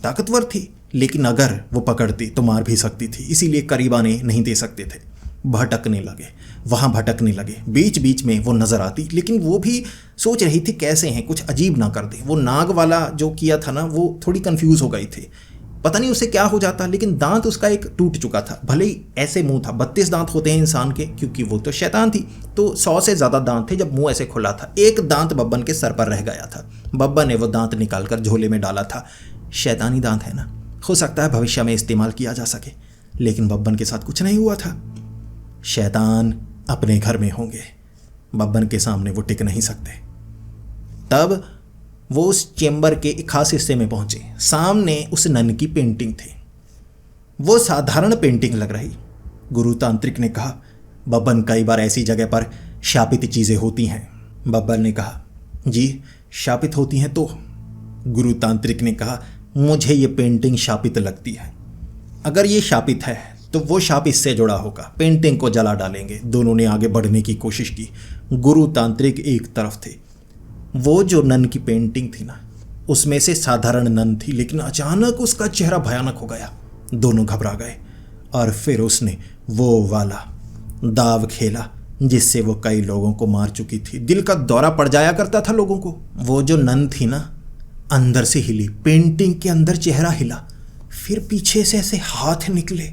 ताकतवर थी, लेकिन अगर वो पकड़ती तो मार भी सकती थी, इसीलिए करीब आने नहीं दे सकते थे। भटकने लगे, वहाँ भटकने लगे। बीच बीच में वो नज़र आती, लेकिन वो भी सोच रही थी कैसे हैं, कुछ अजीब ना कर दे। वो नाग वाला जो किया था ना, वो थोड़ी कंफ्यूज हो गई थी, पता नहीं उसे क्या हो जाता। लेकिन दांत उसका एक टूट चुका था, भले ही ऐसे मुंह था। 32 दांत होते हैं इंसान के, क्योंकि वो तो शैतान थी, तो 100 से ज़्यादा दांत थे। जब मुंह ऐसे खुला था, एक दांत बब्बन के सर पर रह गया था। बब्बन ने वो दांत निकाल कर झोले में डाला था। शैतानी दांत है ना, हो सकता है भविष्य में इस्तेमाल किया जा सके। लेकिन बब्बन के साथ कुछ नहीं हुआ था। शैतान अपने घर में होंगे, बब्बन के सामने वो टिक नहीं सकते। तब वो उस चेम्बर के एक खास हिस्से में पहुंचे। सामने उस नन की पेंटिंग थी। वो साधारण पेंटिंग लग रही। गुरु तांत्रिक ने कहा, बब्बन कई बार ऐसी जगह पर शापित चीज़ें होती हैं। बब्बन ने कहा, जी शापित होती हैं तो? गुरु तांत्रिक ने कहा, मुझे ये पेंटिंग शापित लगती है। अगर ये शापित है तो वो शाप इससे जुड़ा होगा, पेंटिंग को जला डालेंगे। दोनों ने आगे बढ़ने की कोशिश की। गुरु तांत्रिक एक तरफ थे। वो जो नन की पेंटिंग थी ना, उसमें से साधारण नन थी, लेकिन अचानक उसका चेहरा भयानक हो गया। दोनों घबरा गए और फिर उसने वो वाला दाव खेला जिससे वो कई लोगों को मार चुकी थी। दिल का दौरा पड़ जाया करता था लोगों को। वो जो नन थी ना, अंदर से हिली, पेंटिंग के अंदर चेहरा हिला, फिर पीछे से ऐसे हाथ निकले,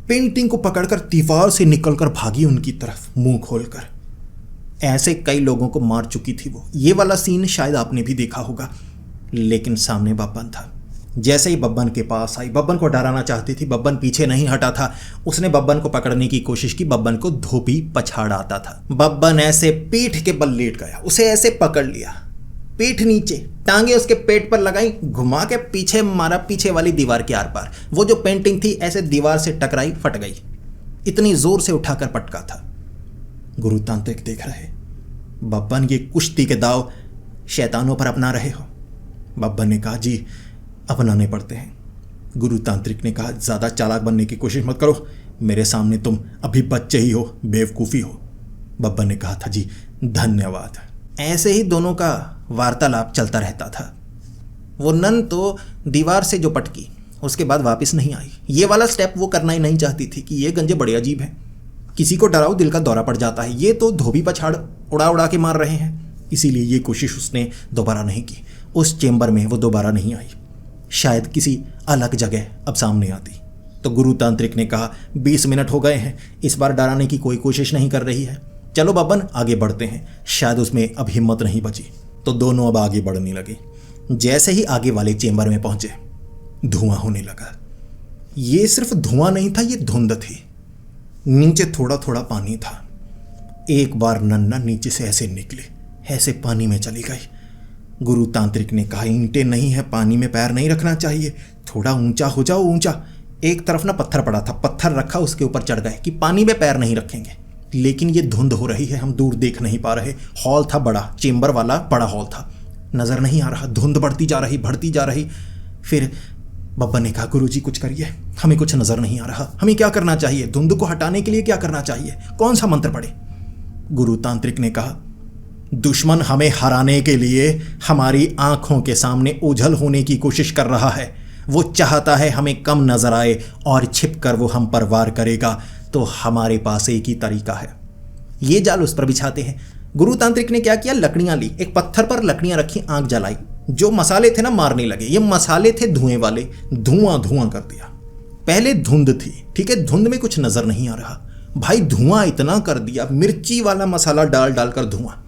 पेंटिंग को पकड़कर दीवार से निकलकर भागी उनकी तरफ मुंह खोलकर। ऐसे कई लोगों को मार चुकी थी वो। ये वाला सीन शायद आपने भी देखा होगा। लेकिन सामने बब्बन था। जैसे ही बब्बन के पास आई, बब्बन को डराना चाहती थी। बब्बन पीछे नहीं हटा था। उसने बब्बन को पकड़ने की कोशिश की। बब्बन को धोबी पछाड़ आता था। बब्बन ऐसे पीठ के बल लेट गया, उसे ऐसे पकड़ लिया, पीठ नीचे, टांगे उसके पेट पर लगाई, घुमा के पीछे मारा, पीछे वाली दीवार के आर पार। वो जो पेंटिंग थी ऐसे दीवार से टकराई, फट गई। इतनी जोर से उठाकर पटका था। गुरु तांत्रिक देख रहे, बब्बन ये कुश्ती के दाव शैतानों पर अपना रहे हो। बब्बन ने कहा, जी अपनाने पड़ते हैं। गुरु तांत्रिक ने कहा, ज़्यादा चालाक बनने की कोशिश मत करो, मेरे सामने तुम अभी बच्चे ही हो, बेवकूफ़ी हो। बब्बन ने कहा था, जी धन्यवाद। ऐसे ही दोनों का वार्तालाप चलता रहता था। वो नन तो दीवार से जो पटकी, उसके बाद वापस नहीं आई। ये वाला स्टेप वो करना ही नहीं चाहती थी कि ये गंजे बड़े अजीब हैं, किसी को डराओ दिल का दौरा पड़ जाता है। ये तो धोबी पछाड़ उड़ा उड़ा के मार रहे हैं। इसीलिए ये कोशिश उसने दोबारा नहीं की। उस चेम्बर में वो दोबारा नहीं आई। शायद किसी अलग जगह अब सामने आती। तो गुरु तांत्रिक ने कहा, 20 मिनट हो गए हैं, इस बार डराने की कोई कोशिश नहीं कर रही है, चलो बब्बन आगे बढ़ते हैं। शायद उसमें अब हिम्मत नहीं बची। तो दोनों अब आगे बढ़ने लगे। जैसे ही आगे वाले चेम्बर में पहुंचे, धुआं होने लगा। ये सिर्फ धुआं नहीं था, ये धुंध थी। नीचे थोड़ा थोड़ा पानी था। एक बार नन्ना नीचे से ऐसे निकले, ऐसे पानी में चली गई। गुरु तांत्रिक ने कहा, ईंटें नहीं है, पानी में पैर नहीं रखना चाहिए, थोड़ा ऊंचा हो जाओ, ऊंचा। एक तरफ ना पत्थर पड़ा था, पत्थर रखा, उसके ऊपर चढ़ गए कि पानी में पैर नहीं रखेंगे। लेकिन ये धुंध हो रही है, हम दूर देख नहीं पा रहे। हॉल था बड़ा, चेम्बर वाला बड़ा हॉल था, नज़र नहीं आ रहा। धुंध बढ़ती जा रही, बढ़ती जा रही। फिर बब्बन ने कहा, गुरुजी कुछ करिए, हमें कुछ नज़र नहीं आ रहा, हमें क्या करना चाहिए? धुंध को हटाने के लिए क्या करना चाहिए? कौन सा मंत्र पढ़े? गुरु तांत्रिक ने कहा, दुश्मन हमें हराने के लिए हमारी आंखों के सामने ओझल होने की कोशिश कर रहा है। वो चाहता है हमें कम नजर आए और छिप कर वो हम पर वार करेगा। तो हमारे पास एक ही तरीका है, ये जाल उस पर बिछाते हैं। गुरु तांत्रिक ने क्या किया, लकड़ियां ली, एक पत्थर पर लकड़ियां रखी, आंख जलाई। जो मसाले थे ना, मारने लगे। ये मसाले थे धुएं वाले, धुआं धुआं कर दिया। पहले धुंध थी, ठीक है, धुंध में कुछ नजर नहीं आ रहा। भाई धुआं इतना कर दिया, मिर्ची वाला मसाला डाल डालकर धुआं।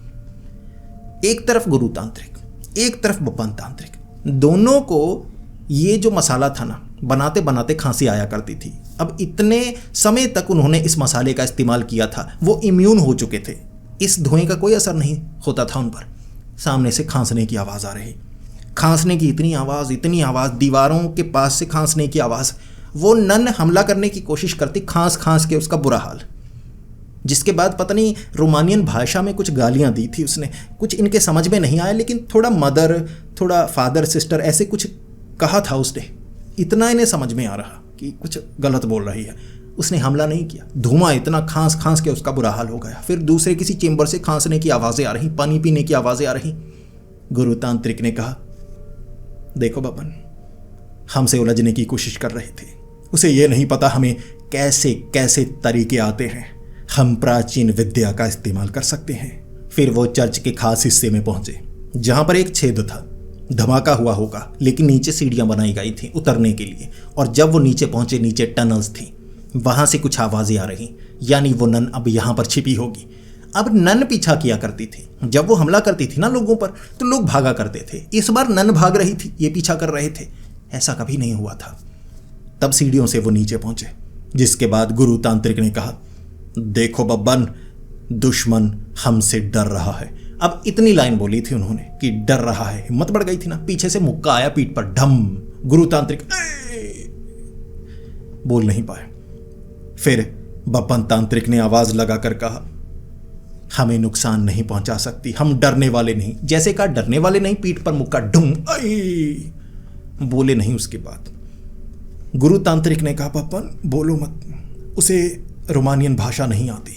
एक तरफ गुरु तांत्रिक, एक तरफ बब्बन तांत्रिक। दोनों को ये जो मसाला था ना, बनाते बनाते खांसी आया करती थी। अब इतने समय तक उन्होंने इस मसाले का इस्तेमाल किया था, वो इम्यून हो चुके थे। इस धुएं का कोई असर नहीं होता था उन पर। सामने से खांसने की आवाज़ आ रही, खांसने की इतनी आवाज़, दीवारों के पास से खांसने की आवाज़। वो नन हमला करने की कोशिश करती, खांस खांस के उसका बुरा हाल। जिसके बाद पता नहीं रोमानियन भाषा में कुछ गालियां दी थी उसने, कुछ इनके समझ में नहीं आया, लेकिन थोड़ा मदर, थोड़ा फादर सिस्टर ऐसे कुछ कहा था उसने। इतना इन्हें समझ में आ रहा कि कुछ गलत बोल रही है। उसने हमला नहीं किया। धुआं इतना खांस खांस के उसका बुरा हाल हो गया। फिर दूसरे किसी चेंबर से खांसने की आवाज़ें आ रही, पानी पीने की आवाज़ें आ रही। गुरु तांत्रिक ने कहा, देखो बब्बन, हमसे उलझने की कोशिश कर रहे थे। उसे ये नहीं पता हमें कैसे कैसे तरीके आते हैं, हम प्राचीन विद्या का इस्तेमाल कर सकते हैं। फिर वो चर्च के खास हिस्से में पहुंचे जहां पर एक छेद था। धमाका हुआ होगा, लेकिन नीचे सीढ़ियां बनाई गई थी उतरने के लिए। और जब वो नीचे पहुंचे, नीचे टनल्स थी, वहां से कुछ आवाजें आ रही, यानी वो नन अब यहां पर छिपी होगी। अब नन पीछा किया करती थी। जब वो हमला करती थी ना लोगों पर, तो लोग भागा करते थे। इस बार नन भाग रही थी, ये पीछा कर रहे थे। ऐसा कभी नहीं हुआ था। तब सीढ़ियों से वो नीचे पहुंचे, जिसके बाद गुरु तांत्रिक ने कहा, देखो बब्बन, दुश्मन हमसे डर रहा है। अब इतनी लाइन बोली थी उन्होंने कि डर रहा है, हिम्मत बढ़ गई थी ना। पीछे से मुक्का आया पीठ पर, ढम। गुरु तांत्रिक बोल नहीं पाए। फिर बब्बन तांत्रिक ने आवाज लगाकर कहा, हमें नुकसान नहीं पहुंचा सकती, हम डरने वाले नहीं। जैसे कहा डरने वाले नहीं, पीठ पर मुक्का, ढूम। बोले नहीं उसके बाद। गुरु तांत्रिक ने कहा, बब्बन बोलो मत, उसे रोमानियन भाषा नहीं आती,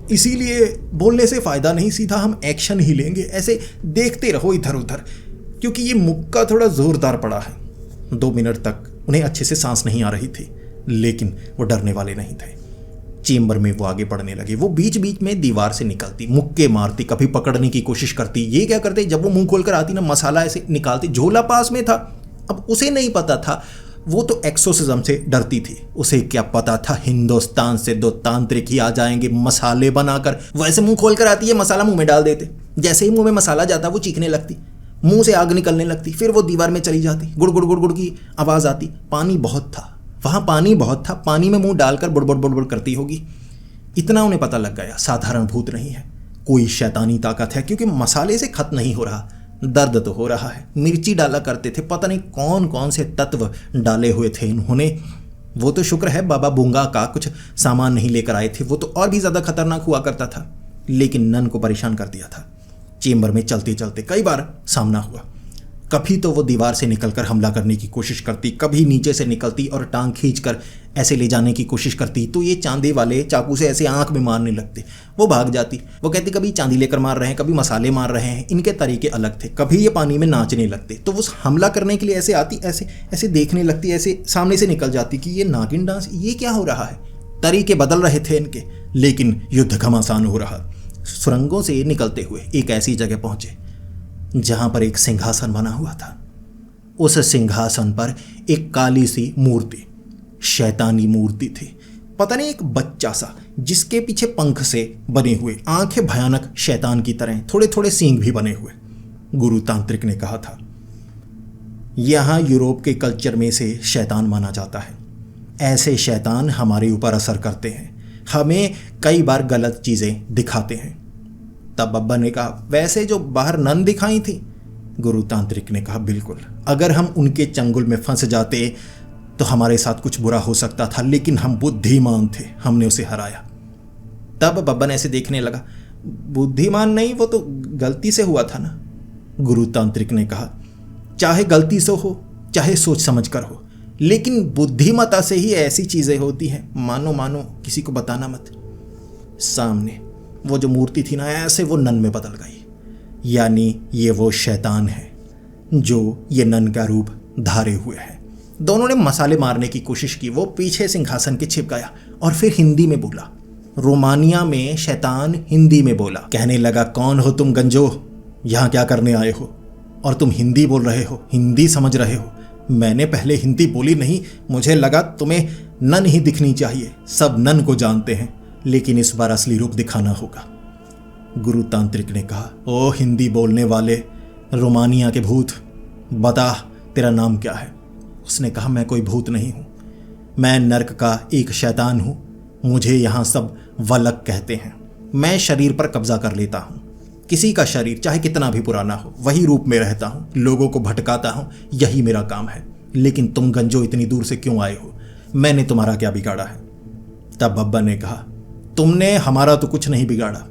इसीलिए बोलने से फायदा नहीं, सीधा हम एक्शन ही लेंगे। ऐसे देखते रहो इधर उधर, क्योंकि ये मुक्का थोड़ा जोरदार पड़ा है। 2 मिनट तक उन्हें अच्छे से सांस नहीं आ रही थी, लेकिन वो डरने वाले नहीं थे। चेंबर में वो आगे बढ़ने लगे। वो बीच बीच में दीवार से निकलती, मुक्के मारती, कभी पकड़ने की कोशिश करती। ये क्या करते, जब वो मुंह खोलकर आती ना, मसाला ऐसे निकालती। झोला पास में था। अब उसे नहीं पता था, वो तो एक्सोसिज्म से डरती थी। उसे क्या पता था हिंदुस्तान से 2 तांत्रिक ही आ जाएंगे मसाले बनाकर। वो ऐसे मुंह खोलकर आती है, मसाला मुंह में डाल देते। जैसे ही मुंह में मसाला जाता, वो चीखने लगती, मुंह से आग निकलने लगती। फिर वो दीवार में चली जाती, गुड़ गुड़ गुड़ गुड़ की आवाज़ आती। पानी बहुत था वहाँ, पानी बहुत था। पानी में मुंह डालकर बुड़बुड़ बुड़बुड़ करती होगी। इतना उन्हें पता लग गया, साधारण भूत नहीं है, कोई शैतानी ताकत है। क्योंकि मसाले से खत्म नहीं हो रहा, दर्द तो हो रहा है। मिर्ची डाला करते थे, पता नहीं कौन कौन से तत्व डाले हुए थे इन्होंने। वो तो शुक्र है बाबा बूंगा का कुछ सामान नहीं लेकर आए थे, वो तो और भी ज़्यादा खतरनाक हुआ करता था। लेकिन नन को परेशान कर दिया था। चेंबर में चलते चलते कई बार सामना हुआ। कभी तो वो दीवार से निकलकर हमला करने की कोशिश करती, कभी नीचे से निकलती और टांग खींचकर ऐसे ले जाने की कोशिश करती। तो ये चांदी वाले चाकू से ऐसे आंख में मारने लगते। वो भाग जाती। वो कहती कभी चांदी लेकर मार रहे हैं, कभी मसाले मार रहे हैं। इनके तरीके अलग थे। कभी ये पानी में नाचने लगते, तो वो हमला करने के लिए ऐसे आती, ऐसे ऐसे देखने लगती, ऐसे सामने से निकल जाती कि ये नागिन डांस, ये क्या हो रहा है। तरीके बदल रहे थे इनके, लेकिन युद्ध घमासान हो रहा। सुरंगों से निकलते हुए एक ऐसी जगह पहुंचे जहां पर एक सिंहासन बना हुआ था। उस सिंहासन पर एक काली सी मूर्ति, शैतानी मूर्ति थी। पता नहीं, एक बच्चा सा, जिसके पीछे पंख से बने हुए, आंखें भयानक शैतान की तरह, थोड़े थोड़े सींग भी बने हुए। गुरु तांत्रिक ने कहा था, यहां यूरोप के कल्चर में से शैतान माना जाता है। ऐसे शैतान हमारे ऊपर असर करते हैं, हमें कई बार गलत चीजें दिखाते हैं। तब बब्बा ने कहा, वैसे जो बाहर नन दिखाई थी? गुरु तांत्रिक ने कहा, बिल्कुल। अगर हम उनके चंगुल में फंस जाते तो हमारे साथ कुछ बुरा हो सकता था, लेकिन हम बुद्धिमान थे, हमने उसे हराया। तब बब्बा ने ऐसे देखने लगा, बुद्धिमान नहीं, वो तो गलती से हुआ था ना। गुरु तांत्रिक ने कहा, चाहे गलती से हो, चाहे सोच समझ कर हो, लेकिन बुद्धिमता से ही ऐसी चीजें होती हैं। मानो किसी को बताना मत। सामने वो जो मूर्ति थी ना, ऐसे वो नन में बदल गई। यानी ये वो शैतान है जो ये नन का रूप धारे हुए है। दोनों ने मसाले मारने की कोशिश की। वो पीछे सिंहासन के छिप गया और फिर हिंदी में बोला। रोमानिया में शैतान हिंदी में बोला, कहने लगा, कौन हो तुम गंजो, यहाँ क्या करने आए हो और तुम हिंदी बोल रहे हो, हिंदी समझ रहे हो? मैंने पहले हिंदी बोली नहीं, मुझे लगा तुम्हें नन ही दिखनी चाहिए। सब नन को जानते हैं, लेकिन इस बार असली रूप दिखाना होगा। गुरु तांत्रिक ने कहा, ओ हिंदी बोलने वाले रोमानिया के भूत, बता तेरा नाम क्या है? उसने कहा, मैं कोई भूत नहीं हूँ, मैं नर्क का एक शैतान हूँ। मुझे यहाँ सब वलक कहते हैं। मैं शरीर पर कब्जा कर लेता हूँ, किसी का शरीर चाहे कितना भी पुराना हो, वही रूप में रहता हूँ, लोगों को भटकाता हूँ, यही मेरा काम है। लेकिन तुम गंजो इतनी दूर से क्यों आए हो? मैंने तुम्हारा क्या बिगाड़ा है? तब बब्बन ने कहा, तुमने हमारा तो कुछ नहीं बिगाड़ा,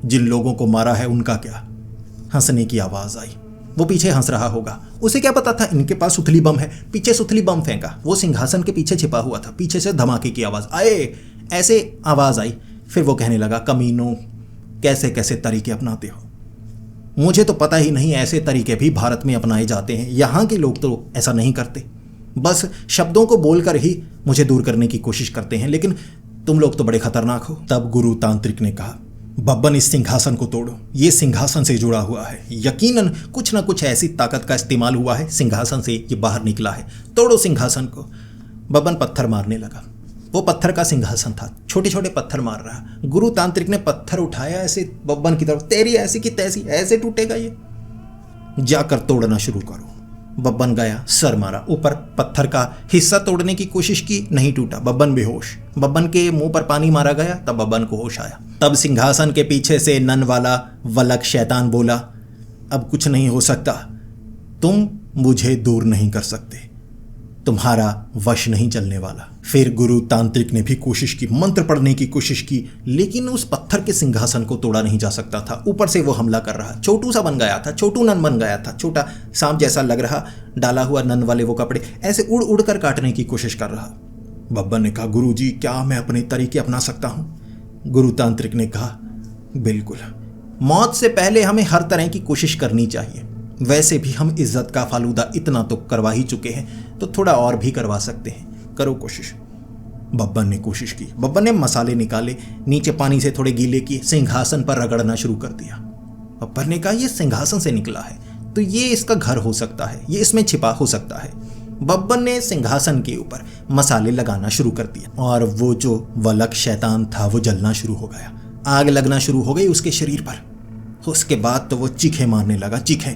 जिन लोगों को मारा है उनका क्या? हंसने की आवाज आई। वो पीछे हंस रहा होगा, उसे क्या पता था इनके पास सुतली बम है। पीछे सुतली बम फेंका, वो सिंहासन के पीछे छिपा हुआ था। पीछे से धमाके की आवाज आए, ऐसे आवाज आई। फिर वो कहने लगा, कमीनों, कैसे कैसे तरीके अपनाते हो, मुझे तो पता ही नहीं ऐसे तरीके भी भारत में अपनाए जाते हैं। यहाँ के लोग तो ऐसा नहीं करते, बस शब्दों को बोलकर ही मुझे दूर करने की कोशिश करते हैं, लेकिन तुम लोग तो बड़े खतरनाक हो। तब गुरु तांत्रिक ने कहा, बब्बन इस सिंहासन को तोड़ो, ये सिंहासन से जुड़ा हुआ है, यकीनन कुछ ना कुछ ऐसी ताकत का इस्तेमाल हुआ है, सिंहासन से ये बाहर निकला है, तोड़ो सिंहासन को। बब्बन पत्थर मारने लगा। वो पत्थर का सिंहासन था, छोटे छोटे पत्थर मार रहा। गुरु तांत्रिक ने पत्थर उठाया ऐसे बब्बन की तरफ, तेरी ऐसी की तैसी, ऐसे टूटेगा ये, जाकर तोड़ना शुरू करो। बब्बन गया, सर मारा, ऊपर पत्थर का हिस्सा तोड़ने की कोशिश की, नहीं टूटा। बब्बन बेहोश। बब्बन के मुंह पर पानी मारा गया, तब बब्बन को होश आया। तब सिंहासन के पीछे से नन वाला वलक शैतान बोला, अब कुछ नहीं हो सकता, तुम मुझे दूर नहीं कर सकते, तुम्हारा वश नहीं चलने वाला। फिर गुरु तांत्रिक ने भी कोशिश की, मंत्र पढ़ने की कोशिश की, लेकिन उस पत्थर के सिंहासन को तोड़ा नहीं जा सकता था। ऊपर से वो हमला कर रहा, छोटू सा बन गया था, छोटू नन बन गया था, छोटा सांप जैसा लग रहा, डाला हुआ नन वाले वो कपड़े, ऐसे उड़ उड़ कर काटने की कोशिश कर रहा। बब्बन ने कहा, गुरुजी, क्या मैं अपने तरीके अपना सकता हूँ? गुरु तांत्रिक ने कहा, बिल्कुल, मौत से पहले हमें हर तरह की कोशिश करनी चाहिए। वैसे भी हम इज्जत का फालूदा इतना तो करवा ही चुके हैं, तो थोड़ा और भी करवा सकते हैं, करो कोशिश। बब्बन ने कोशिश की। बब्बन ने मसाले निकाले, नीचे पानी से थोड़े गीले किए, सिंहासन पर रगड़ना शुरू कर दिया। बब्बन ने कहा, ये सिंहासन से निकला है तो ये इसका घर हो सकता है, ये इसमें छिपा हो सकता है। बब्बन ने सिंहासन के ऊपर मसाले लगाना शुरू कर दिया और वो जो वलक शैतान था वो जलना शुरू हो गया, आग लगना शुरू हो गई उसके शरीर पर। उसके बाद तो वो चीखे मारने लगा, चीखे।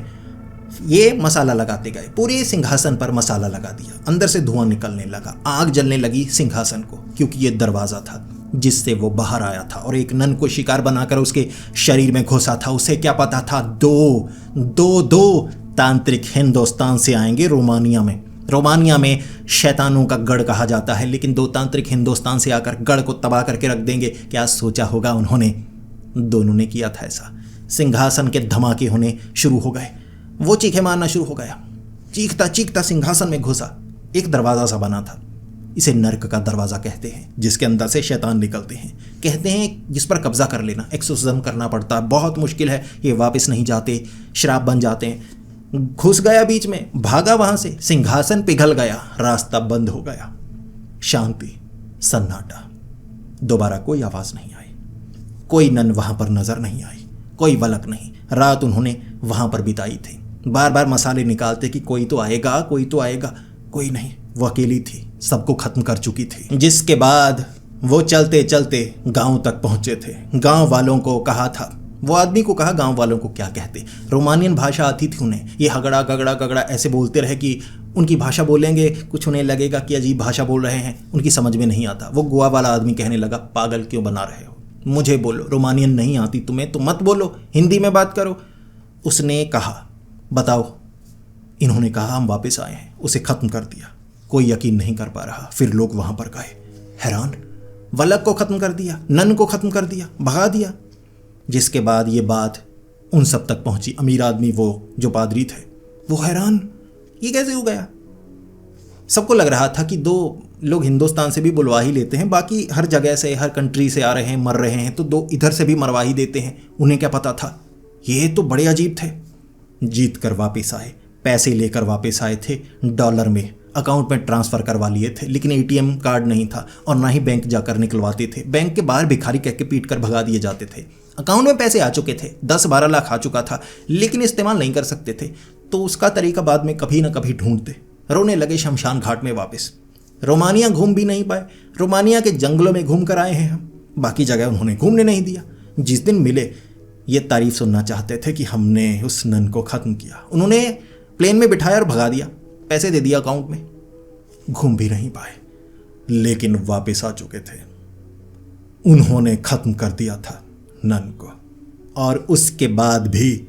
ये मसाला लगाते गए, पूरे सिंहासन पर मसाला लगा दिया, अंदर से धुआं निकलने लगा, आग जलने लगी सिंहासन को, क्योंकि ये दरवाजा था जिससे वो बाहर आया था और एक नन को शिकार बनाकर उसके शरीर में घुसा था। उसे क्या पता था, दो तांत्रिक हिंदुस्तान से आएंगे रोमानिया में। रोमानिया में शैतानों का गढ़ कहा जाता है, लेकिन दो तांत्रिक हिंदुस्तान से आकर गढ़ को तबाह करके रख देंगे। क्या सोचा होगा उन्होंने? दोनों ने किया था ऐसा। सिंहासन के धमाके होने शुरू हो गए, वो चीखे मारना शुरू हो गया, चीखता चीखता सिंहासन में घुसा। एक दरवाज़ा सा बना था, इसे नर्क का दरवाज़ा कहते हैं, जिसके अंदर से शैतान निकलते हैं। कहते हैं जिस पर कब्जा कर लेना, एक्सोर्सिज्म करना पड़ता है, बहुत मुश्किल है, ये वापस नहीं जाते, श्राप बन जाते हैं। घुस गया बीच में, भागा वहाँ से, सिंहासन पिघल गया, रास्ता बंद हो गया, शांति, सन्नाटा। दोबारा कोई आवाज़ नहीं आई, कोई नन वहाँ पर नज़र नहीं आई, कोई वलक नहीं। रात उन्होंने वहाँ पर बिताई थी, बार बार मसाले निकालते कि कोई तो आएगा, कोई तो आएगा, कोई नहीं। वो अकेली थी, सबको खत्म कर चुकी थी। जिसके बाद वो चलते चलते गांव तक पहुंचे थे। गांव वालों को कहा था, वो आदमी को कहा गांव वालों को क्या कहते। रोमानियन भाषा आती थी उन्हें, ये हगड़ा गगड़ा गगड़ा ऐसे बोलते रहे कि उनकी भाषा बोलेंगे कुछ उन्हें लगेगा कि अजीब भाषा बोल रहे हैं, उनकी समझ में नहीं आता। वो गोवा वाला आदमी कहने लगा, पागल क्यों बना रहे हो, मुझे बोलो, रोमानियन नहीं आती तुम्हें तो मत बोलो, हिंदी में बात करो। उसने कहा, बताओ। इन्होंने कहा, हम वापस आए हैं। उसे खत्म कर दिया। कोई यकीन नहीं कर पा रहा। फिर लोग वहां पर गए, हैरान। वलक को खत्म कर दिया, नन को खत्म कर दिया, भगा दिया। जिसके बाद ये बात उन सब तक पहुंची। अमीर आदमी, वो जो पादरी थे, वो हैरान, ये कैसे हो गया। सबको लग रहा था कि दो लोग हिंदुस्तान से भी बुलवा ही लेते हैं, बाकी हर जगह से, हर कंट्री से आ रहे हैं, मर रहे हैं, तो दो इधर से भी मरवा ही देते हैं। उन्हें क्या पता था, ये तो बड़े अजीब थे। जीत कर वापस आए, पैसे लेकर वापस आए थे, डॉलर में अकाउंट में ट्रांसफ़र करवा लिए थे, लेकिन एटीएम कार्ड नहीं था और ना ही बैंक जाकर निकलवाते थे। बैंक के बाहर भिखारी कह के पीट कर भगा दिए जाते थे। अकाउंट में पैसे आ चुके थे, 10-12 लाख आ चुका था, लेकिन इस्तेमाल नहीं कर सकते थे, तो उसका तरीका बाद में कभी ना कभी ढूंढते। रोने लगे शमशान घाट में वापस। रोमानिया घूम भी नहीं पाए, रोमानिया के जंगलों में घूम कर आए हैं हम, बाकी जगह उन्होंने घूमने नहीं दिया। जिस दिन मिले ये तारीफ सुनना चाहते थे कि हमने उस नन को ख़त्म किया। उन्होंने प्लेन में बिठाया और भगा दिया, पैसे दे दिया अकाउंट में। घूम भी नहीं पाए, लेकिन वापस आ चुके थे। उन्होंने ख़त्म कर दिया था नन को, और उसके बाद भी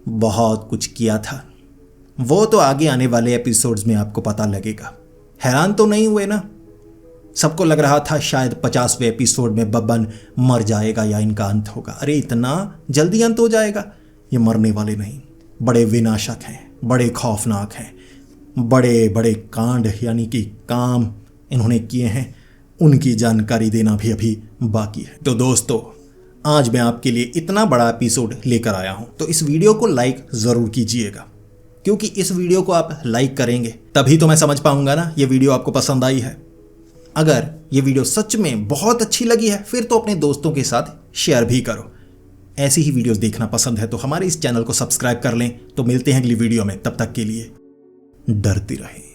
बहुत कुछ किया था। वो तो आगे आने वाले एपिसोड्स में आपको पता लगेगा। हैरान तो नहीं हुए ना? सबको लग रहा था शायद 50वें एपिसोड में बब्बन मर जाएगा या इनका अंत होगा। अरे इतना जल्दी अंत हो जाएगा? ये मरने वाले नहीं, बड़े विनाशक हैं, बड़े खौफनाक हैं, बड़े बड़े कांड यानी कि काम इन्होंने किए हैं, उनकी जानकारी देना भी अभी बाकी है। तो दोस्तों, आज मैं आपके लिए इतना बड़ा एपिसोड लेकर आया हूं, तो इस वीडियो को लाइक ज़रूर कीजिएगा, क्योंकि इस वीडियो को आप लाइक करेंगे तभी तो मैं समझ पाऊंगा ना ये वीडियो आपको पसंद आई है। अगर ये वीडियो सच में बहुत अच्छी लगी है फिर तो अपने दोस्तों के साथ शेयर भी करो। ऐसी ही वीडियोस देखना पसंद है तो हमारे इस चैनल को सब्सक्राइब कर लें। तो मिलते हैं अगली वीडियो में, तब तक के लिए डरते रहें।